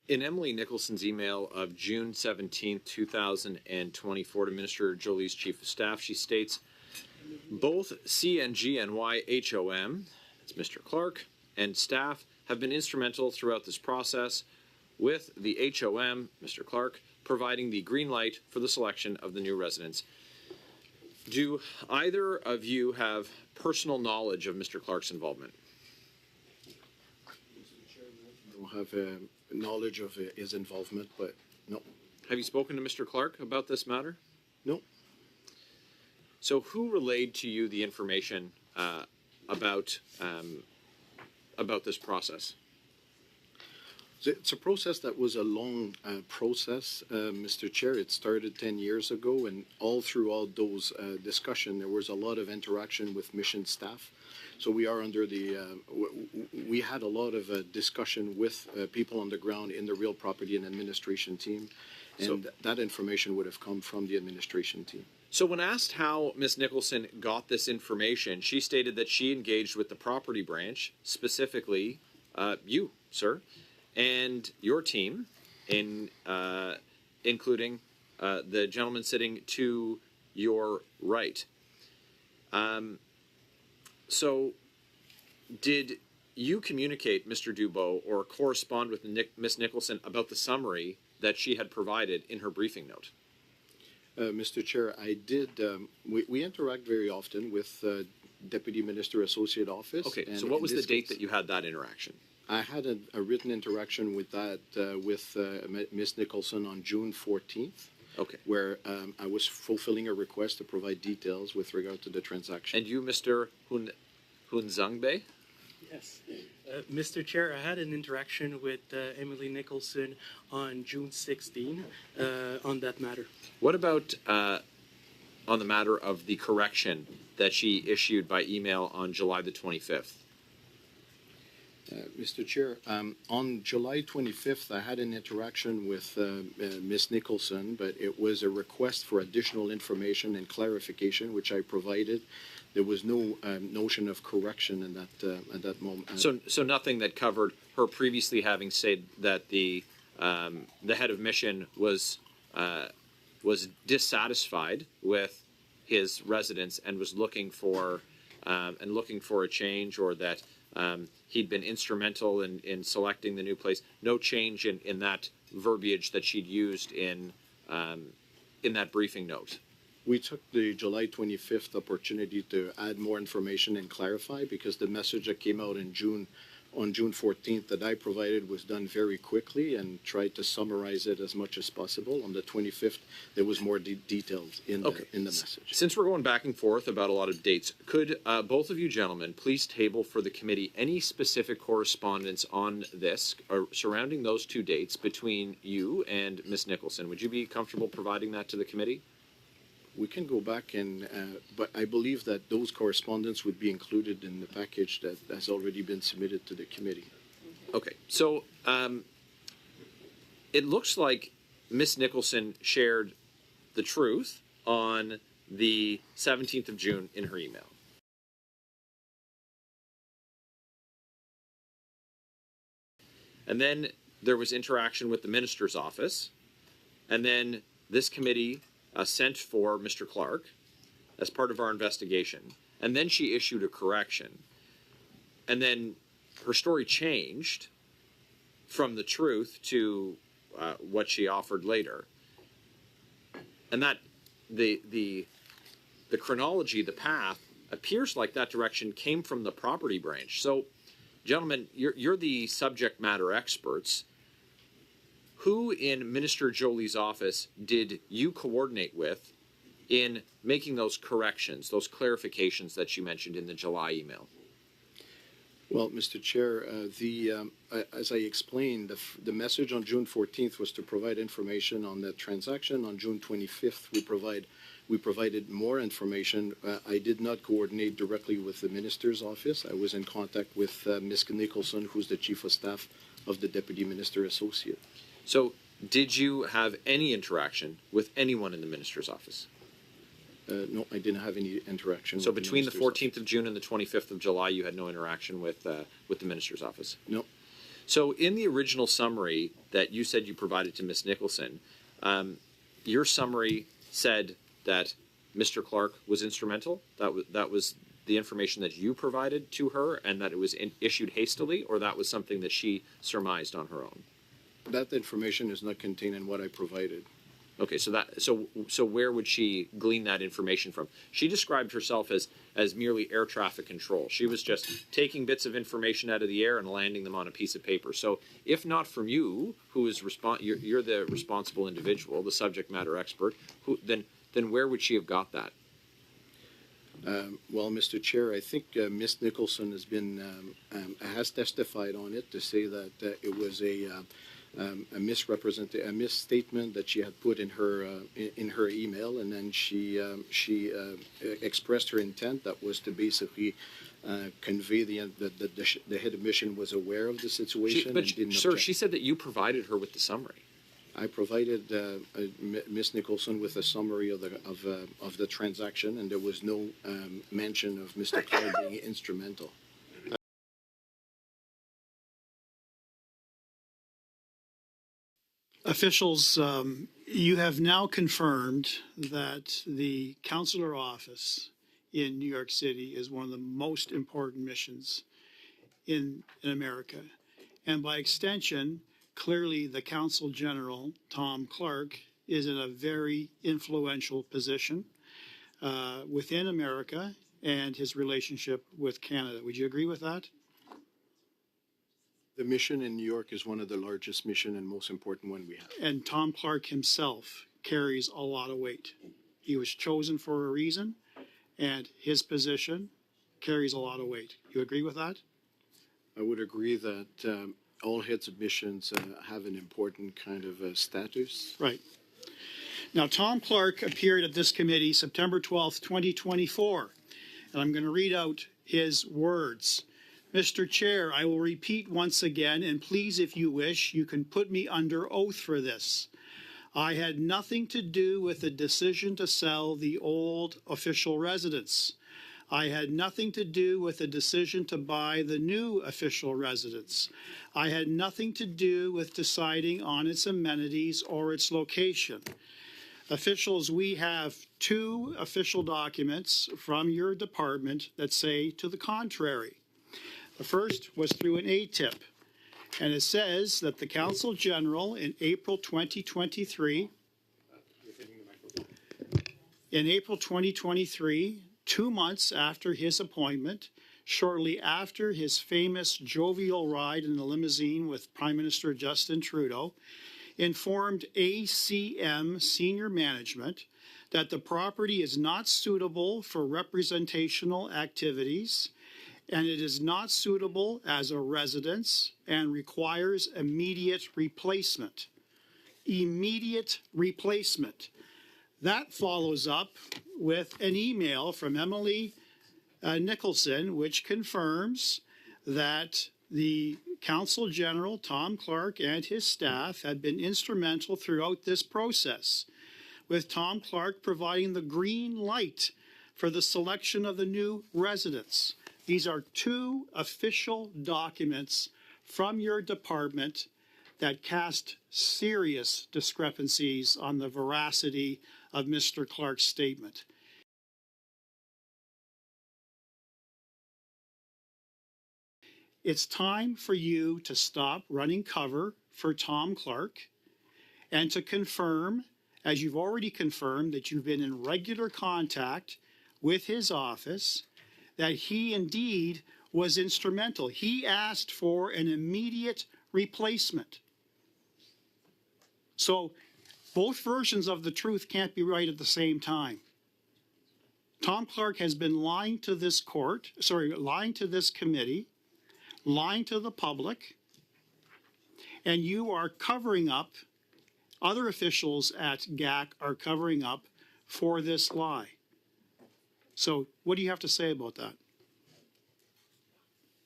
In Emily Nicholson's email of June 17th, 2024 to Minister Jolie's Chief of Staff, she states, both CNG HOM, that's Mr. Clark, and staff have been instrumental throughout this process, with the HOM, Mr. Clark, providing the green light for the selection of the new residents. Do either of you have personal knowledge of Mr. Clark's involvement? I don't have knowledge of his involvement, but no. Have you spoken to Mr. Clark about this matter? No. So who relayed to you the information about this process? It's a process that was a long process, Mr. Chair. It started 10 years ago, and all throughout those discussions, there was a lot of interaction with mission staff. So we are under the, we had a lot of discussion with people on the ground in the real property and administration team, and so that information would have come from the administration team. So when asked how Ms. Nicholson got this information, she stated that she engaged with the property branch, specifically you, sir, and your team, including the gentleman sitting to your right. So did you communicate, Mr. Dubois, or correspond with Ms. Nicholson about the summary that she had provided in her briefing note? Mr. Chair, I did. We interact very often with Deputy Minister Associate Office. Okay, so what was the date that you had that interaction? I had a written interaction with that with Ms. Nicholson on June 14th. Okay. Where I was fulfilling a request to provide details with regard to the transaction. And you, Mr. Hunzangbe? Yes. Mr. Chair, I had an interaction with Emily Nicholson on June 16 on that matter. What about on the matter of the correction that she issued by email on July the 25th? Mr. Chair, on July 25th, I had an interaction with Ms. Nicholson, but it was a request for additional information and clarification, which I provided. There was no notion of correction in that at that moment. So nothing that covered her previously having said that the head of mission was dissatisfied with his residence and was looking for a change, or that he'd been instrumental in selecting the new place. No change in that verbiage that she'd used in that briefing note. We took the July 25th opportunity to add more information and clarify, because the message that came out in June, on June 14th, that I provided was done very quickly, and tried to summarize it as much as possible. On the 25th, there was more details in the message. Since we're going back and forth about a lot of dates, could both of you gentlemen please table for the committee any specific correspondence on this or surrounding those two dates between you and Ms. Nicholson? Would you be comfortable providing that to the committee? We can go back and, but I believe that those correspondence would be included in the package that has already been submitted to the committee. Okay, so it looks like Ms. Nicholson shared the truth on the 17th of June in her email. And then there was interaction with the minister's office, and then this committee sent for Mr. Clark as part of our investigation, and then she issued a correction, and then her story changed from the truth to what she offered later, and that the chronology, the path, appears like that direction came from the property branch. So, gentlemen, you're the subject matter experts. Who in Minister Jolie's office did you coordinate with in making those corrections, those clarifications that you mentioned in the July email? Well, Mr. Chair, as I explained, the message on June 14th was to provide information on the transaction. On June 25th, we provided more information. I did not coordinate directly with the minister's office. I was in contact with Ms. Nicholson, who's the chief of staff of the deputy minister associate. So, did you have any interaction with anyone in the minister's office? No, I didn't have any interaction. So between the 14th of June and the 25th of July, you had no interaction with the minister's office? No. So in the original summary that you said you provided to Ms. Nicholson, your summary said that Mr. Clark was instrumental. That was the information that you provided to her, and that it was issued hastily, or that was something that she surmised on her own. That information is not contained in what I provided. Okay, so where would she glean that information from? She described herself as merely air traffic control. She was just taking bits of information out of the air and landing them on a piece of paper. So if not from you, who is you're the responsible individual, the subject matter expert, then where would she have got that? Well, Mr. Chair, I think Ms. Nicholson has testified on it to say that it was a misstatement that she had put in her email, and then she expressed her intent that was to basically convey that the head of mission was aware of the situation. Sir, she said that you provided her with the summary. I provided Ms. Nicholson with a summary of the transaction, and there was no mention of Mr. Clark being instrumental. Officials, you have now confirmed that the consular office in New York City is one of the most important missions in America. And by extension, clearly the Consul General, Tom Clark, is in a very influential position within America and his relationship with Canada. Would you agree with that? The mission in New York is one of the largest mission and most important one we have. And Tom Clark himself carries a lot of weight. He was chosen for a reason, and his position carries a lot of weight. You agree with that? I would agree that all heads of missions have an important kind of status. Right. Now, Tom Clark appeared at this committee September 12th, 2024, and I'm going to read out his words. Mr. Chair, I will repeat once again, and please, if you wish, you can put me under oath for this. I had nothing to do with the decision to sell the old official residence. I had nothing to do with the decision to buy the new official residence. I had nothing to do with deciding on its amenities or its location. Officials, we have 2 official documents from your department that say to the contrary. The first was through an ATIP, and it says that the Consul General in April 2023, 2 months after his appointment, shortly after his famous jovial ride in the limousine with Prime Minister Justin Trudeau, informed ACM senior management that the property is not suitable for representational activities, and it is not suitable as a residence and requires immediate replacement. Immediate replacement. That follows up with an email from Emily Nicholson, which confirms that the Consul General, Tom Clark, and his staff had been instrumental throughout this process, with Tom Clark providing the green light for the selection of the new residence. These are 2 official documents from your department that cast serious discrepancies on the veracity of Mr. Clark's statement. It's time for you to stop running cover for Tom Clark and to confirm, as you've already confirmed, that you've been in regular contact with his office, that he indeed was instrumental. He asked for an immediate replacement. So both versions of the truth can't be right at the same time. Tom Clark has been lying to this lying to this committee, lying to the public, and you are covering up, other officials at GAC are covering up for this lie. So what do you have to say about that?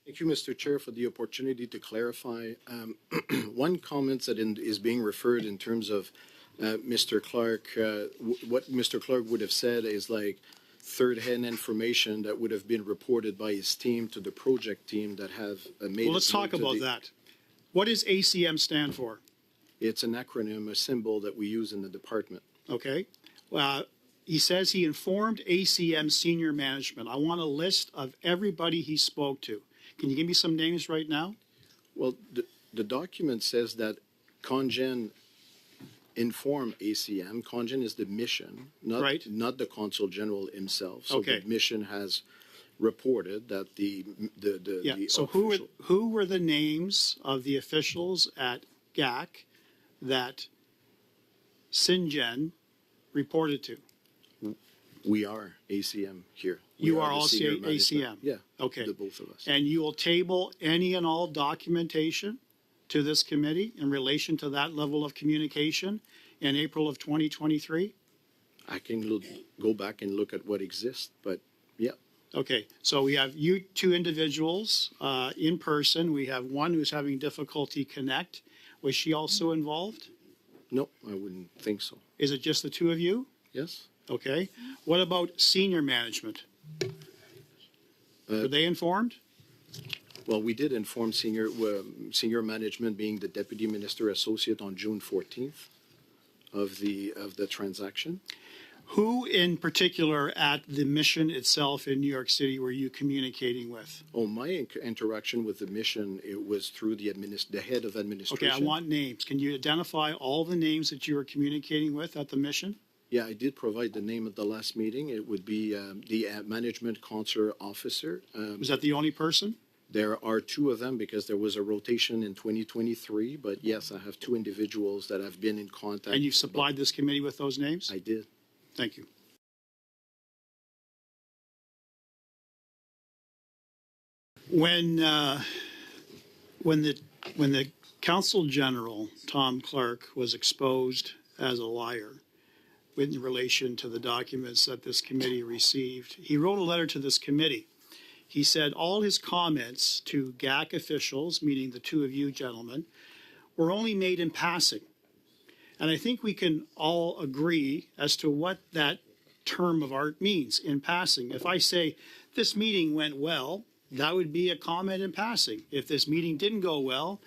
Thank you, Mr. Chair, for the opportunity to clarify. One comment that is being referred in terms of Mr. Clark, what Mr. Clark would have said is like third-hand information that would have been reported by his team to the project team that have made. Well, let's talk about that. What does ACM stand for? It's an acronym, a symbol that we use in the department. Okay. He says he informed ACM senior management. I want a list of everybody he spoke to. Can you give me some names right now? Well, the document says that Congen inform ACM. Congen is the mission, not the consul general himself. So Okay. the mission has reported that the So official, who were the names of the officials at GAC that Singen reported to? we are ACM here. We You are the also senior management. ACM? Yeah. Okay. The both of us. And you will table any and all documentation to this committee in relation to that level of communication in April of 2023? I can go back and look at what exists, but yeah. Okay, so we have you two individuals in person. We have one who's having difficulty connect. Was she also involved? No, I wouldn't think so. Is it just the two of you? Yes. Okay. What about senior management? Were they informed? Well, we did inform senior management, being the deputy minister associate, on June 14th of the transaction. Who in particular at the mission itself in New York City were you communicating with? Oh, my interaction with the mission, it was through the head of administration. Okay, I want names. Can you identify all the names that you were communicating with at the mission? Yeah, I did provide the name at the last meeting. It would be the management consular officer. Was that the only person? There are two of them because there was a rotation in 2023. But yes, I have two individuals that have been in contact. And you've supplied this committee with those names? I did. Thank you. When the Consul General, Tom Clark, was exposed as a liar in relation to the documents that this committee received, he wrote a letter to this committee. He said all his comments to GAC officials, meaning the two of you gentlemen, were only made in passing. And I think we can all agree as to what that term of art means, in passing. If I say this meeting went well, that would be a comment in passing. If this meeting didn't go well,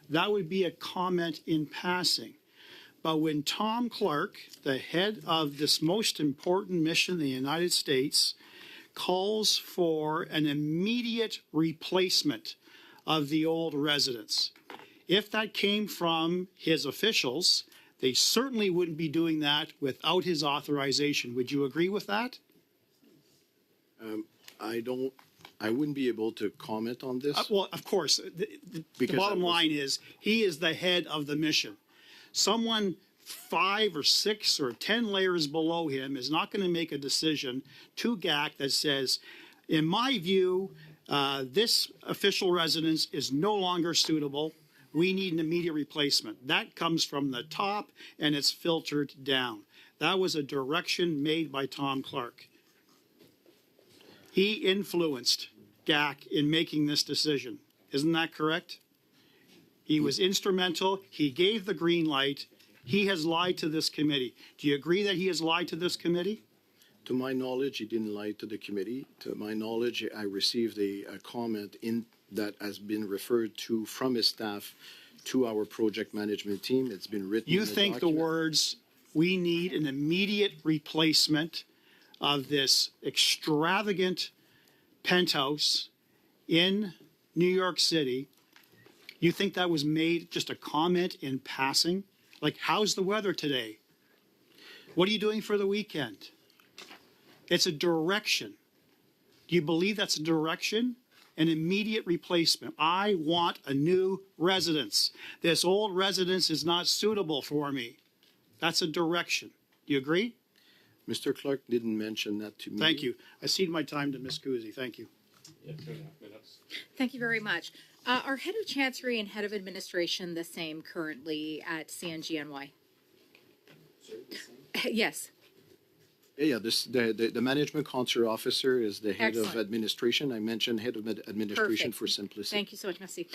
that would be a comment in passing. But when Tom Clark, the head of this most important mission in the United States, calls for an immediate replacement of the old residence, if that came from his officials, they certainly wouldn't be doing that without his authorization. Would you agree with that? I wouldn't be able to comment on this. Well, of course. The Because bottom line is he is the head of the mission. Someone 5 or 6 or 10 layers below him is not going to make a decision to GAC that says, in my view, this official residence is no longer suitable. We need an immediate replacement. That comes from the top and it's filtered down. That was a direction made by Tom Clark. He influenced GAC in making this decision. Isn't that correct? He was instrumental. He gave the green light. He has lied to this committee. Do you agree that he has lied to this committee? To my knowledge, he didn't lie to the committee. To my knowledge, I received a comment that has been referred to from his staff to our project management team. It's been written. You in the think the document. words, we need an immediate replacement of this extravagant penthouse in New York City, you think that was made just a comment in passing? Like, how's the weather today? What are you doing for the weekend? It's a direction. Do you believe that's a direction? An immediate replacement. I want a new residence. This old residence is not suitable for me. That's a direction. Do you agree? Mr. Clark didn't mention that to me. Thank you. I cede my time to Ms. Guzzi. Thank you. Thank you very much. Are head of chancery and head of administration the same currently at CNGNY? Yes. Yeah, the management consular officer is the head of Excellent. administration. I mentioned head of administration Perfect. for simplicity. Thank you so much, Messi.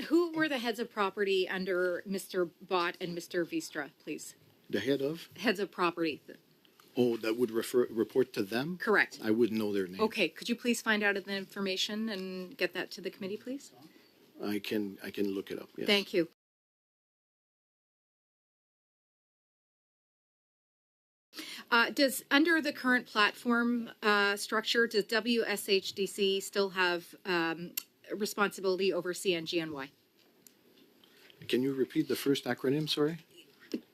Who were the heads of property under Mr. Bott and Mr. Vistra, please? The head of? Heads of property. Oh, that would report to them? Correct. I wouldn't know their name. Okay, could you please find out the information and get that to the committee, please? I can look it up. Yes. Thank you. Does, under the current platform structure, does WSHDC still have responsibility over CNGNY? Can you repeat the first acronym? Sorry.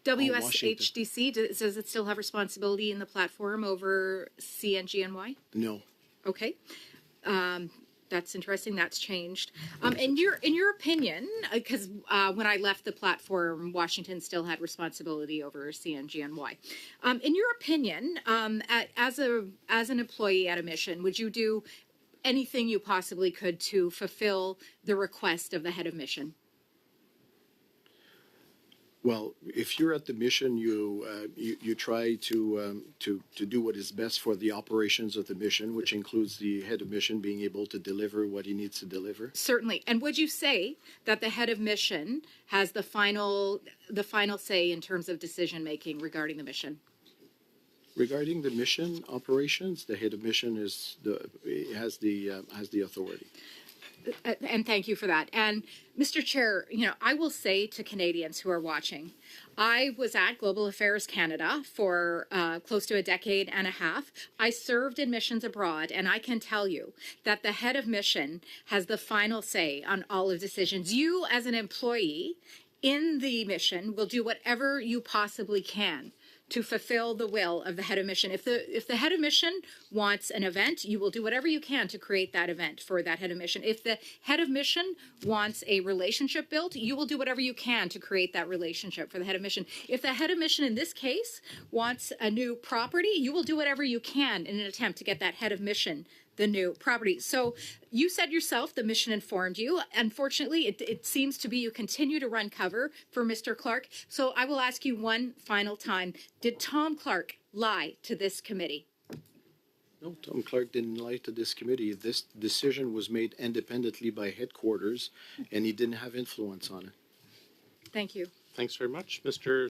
WSHDC, does it still have responsibility in the platform over CNGNY? No. Okay. That's interesting. That's changed. In your opinion, because when I left the platform, Washington still had responsibility over CNGNY. In your opinion, as an employee at a mission, would you do anything you possibly could to fulfill the request of the head of mission? Well, if you're at the mission, you try to do what is best for the operations of the mission, which includes the head of mission being able to deliver what he needs to deliver. Certainly. And would you say that the head of mission has the final say in terms of decision making regarding the mission? Regarding the mission operations, the head of mission has the authority. And thank you for that. And Mr. Chair, I will say to Canadians who are watching, I was at Global Affairs Canada for close to a decade and a half. I served in missions abroad, and I can tell you that the head of mission has the final say on all of decisions. You, as an employee in the mission, will do whatever you possibly can to fulfill the will of the head of mission. If the head of mission wants an event, you will do whatever you can to create that event for that head of mission. If the head of mission wants a relationship built, you will do whatever you can to create that relationship for the head of mission. If the head of mission in this case wants a new property, you will do whatever you can in an attempt to get that head of mission the new property. So you said yourself the mission informed you. Unfortunately, it seems to be you continue to run cover for Mr. Clark. So I will ask you one final time. Did Tom Clark lie to this committee? No, Tom Clark didn't lie to this committee. This decision was made independently by headquarters, and he didn't have influence on it. Thank you. Thanks very much. Mr.